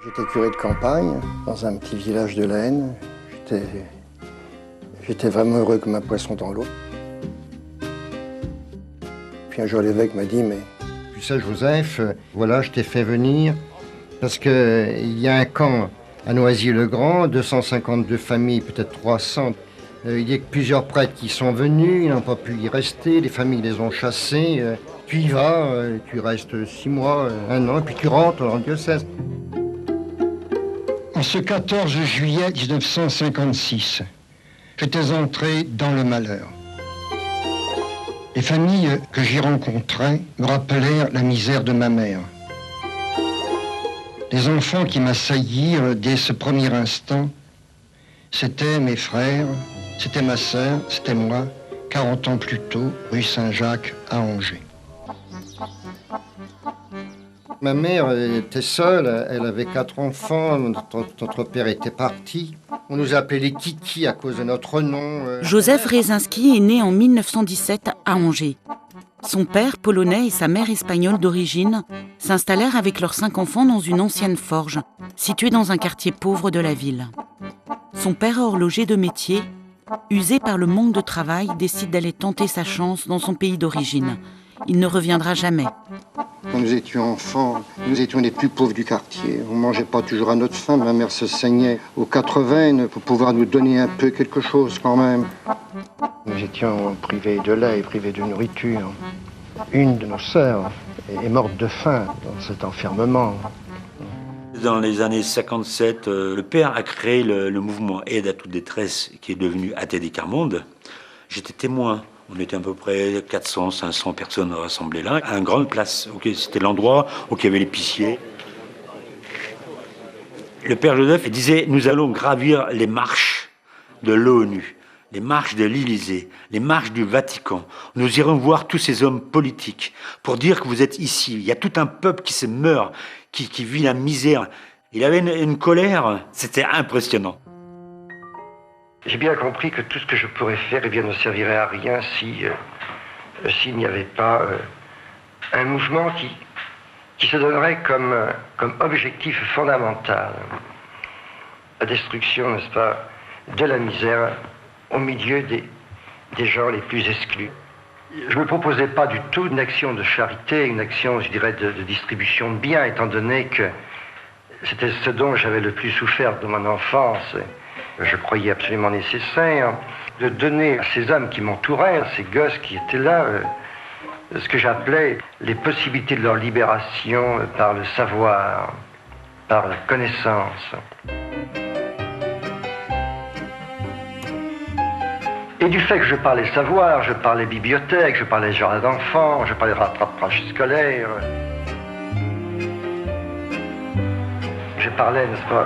J'étais curé de campagne dans un petit village de l'Aisne. J'étais vraiment heureux comme un poisson dans l'eau. Puis un jour l'évêque m'a dit, mais... Tu sais Joseph, voilà, je t'ai fait venir parce qu'il y a un camp à Noisy-le-Grand, 252 familles, peut-être 300. Il y a plusieurs prêtres qui sont venus, ils n'ont pas pu y rester, les familles les ont chassés. Tu y vas, tu restes 6 mois, 1 an, et puis tu rentres en diocèse. En ce 14 juillet 1956, j'étais entré dans le malheur. Les familles que j'y rencontrais me rappelèrent la misère de ma mère. Les enfants qui m'assaillirent dès ce premier instant, c'étaient mes frères, c'était ma sœur, c'était moi, 40 ans plus tôt, rue Saint-Jacques à Angers. Ma mère était seule, elle avait 4 enfants, notre père était parti. On nous appelait les Kiki à cause de notre nom. Joseph Wrezinski est né en 1917 à Angers. Son père, polonais, et sa mère espagnole d'origine s'installèrent avec leurs 5 enfants dans une ancienne forge, située dans un quartier pauvre de la ville. Son père, horloger de métier, usé par le manque de travail, décide d'aller tenter sa chance dans son pays d'origine. Il ne reviendra jamais. Quand nous étions enfants, nous étions les plus pauvres du quartier. On ne mangeait pas toujours à notre faim. Ma mère se saignait aux 4 veines pour pouvoir nous donner un peu quelque chose quand même. Nous étions privés de lait et privés de nourriture. Une de nos sœurs est morte de faim dans cet enfermement. Dans les années 57, le père a créé le mouvement Aide à toute détresse qui est devenu ATD Quart-Monde. J'étais témoin. On était à peu près 400, 500 personnes rassemblées là, à une grande place. C'était l'endroit où il y avait l'épicier. Le père Joseph disait, nous allons gravir les marches de l'ONU, les marches de l'Élysée, les marches du Vatican. Nous irons voir tous ces hommes politiques pour dire que vous êtes ici. Il y a tout un peuple qui se meurt, qui vit la misère. Il avait une colère, c'était impressionnant. J'ai bien compris que tout ce que je pourrais faire ne servirait à rien s'il n'y avait pas un mouvement qui se donnerait comme objectif fondamental la destruction, n'est-ce pas, de la misère au milieu des gens les plus exclus. Je ne me proposais pas du tout une action de charité, une action, je dirais, de distribution de biens, étant donné que c'était ce dont j'avais le plus souffert de mon enfance. Je croyais absolument nécessaire de donner à ces hommes qui m'entouraient, à ces gosses qui étaient là, ce que j'appelais les possibilités de leur libération par le savoir, par la connaissance. Et du fait que je parlais savoir, je parlais bibliothèque, je parlais jardin d'enfants, je parlais rattrapage scolaire. Je parlais, n'est-ce pas,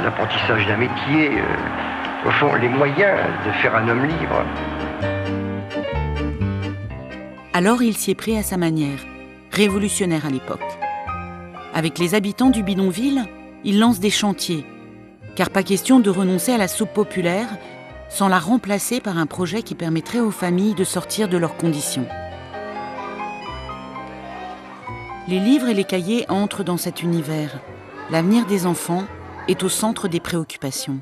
l'apprentissage d'un métier, au fond, les moyens de faire un homme libre. Alors il s'y est pris à sa manière, révolutionnaire à l'époque. Avec les habitants du bidonville, il lance des chantiers, car pas question de renoncer à la soupe populaire sans la remplacer par un projet qui permettrait aux familles de sortir de leurs conditions. Les livres et les cahiers entrent dans cet univers. L'avenir des enfants est au centre des préoccupations.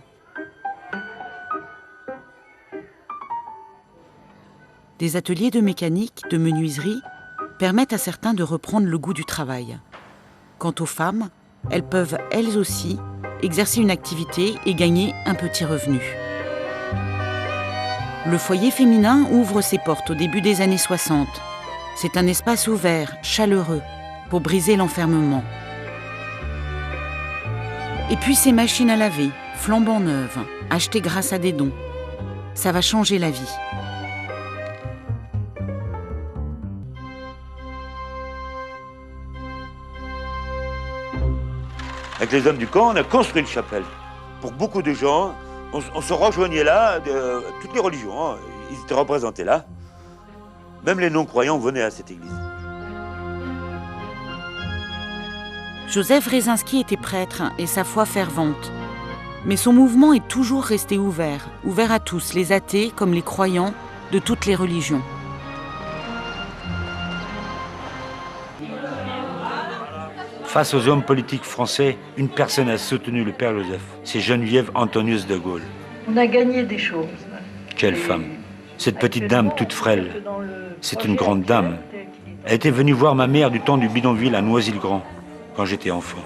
Des ateliers de mécanique, de menuiserie, permettent à certains de reprendre le goût du travail. Quant aux femmes, elles peuvent, elles aussi, exercer une activité et gagner un petit revenu. Le foyer féminin ouvre ses portes au début des années 60. C'est un espace ouvert, chaleureux, pour briser l'enfermement. Et puis ces machines à laver, flambant neuves, achetées grâce à des dons. Ça va changer la vie. Avec les hommes du camp, on a construit une chapelle. Pour beaucoup de gens, on se rejoignait là, toutes les religions, ils étaient représentés là. Même les non-croyants venaient à cette église. Joseph Wrezinski était prêtre et sa foi fervente. Mais son mouvement est toujours resté ouvert à tous, les athées comme les croyants de toutes les religions. Face aux hommes politiques français, une personne a soutenu le Père Joseph. C'est Geneviève Antonius de Gaulle. On a gagné des choses. Quelle femme. Cette petite dame toute frêle, c'est une grande dame. Elle était venue voir ma mère du temps du bidonville à Noisy-le-Grand, quand j'étais enfant.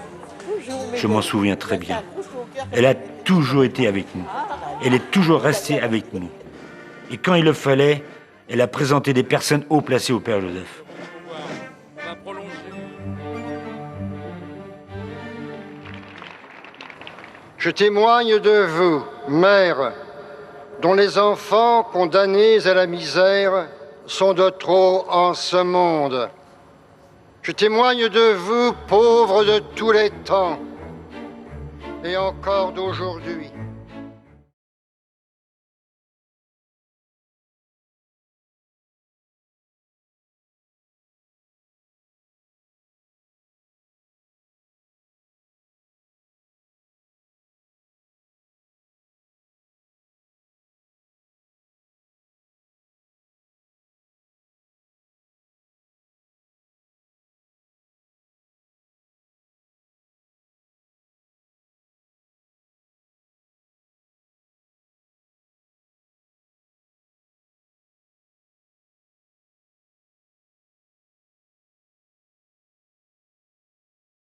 Je m'en souviens très bien. Elle a toujours été avec nous. Elle est toujours restée avec nous. Et quand il le fallait, elle a présenté des personnes haut placées au Père Joseph. Je témoigne de vous, mère, dont les enfants condamnés à la misère sont de trop en ce monde. Je témoigne de vous, pauvres de tous les temps, et encore d'aujourd'hui.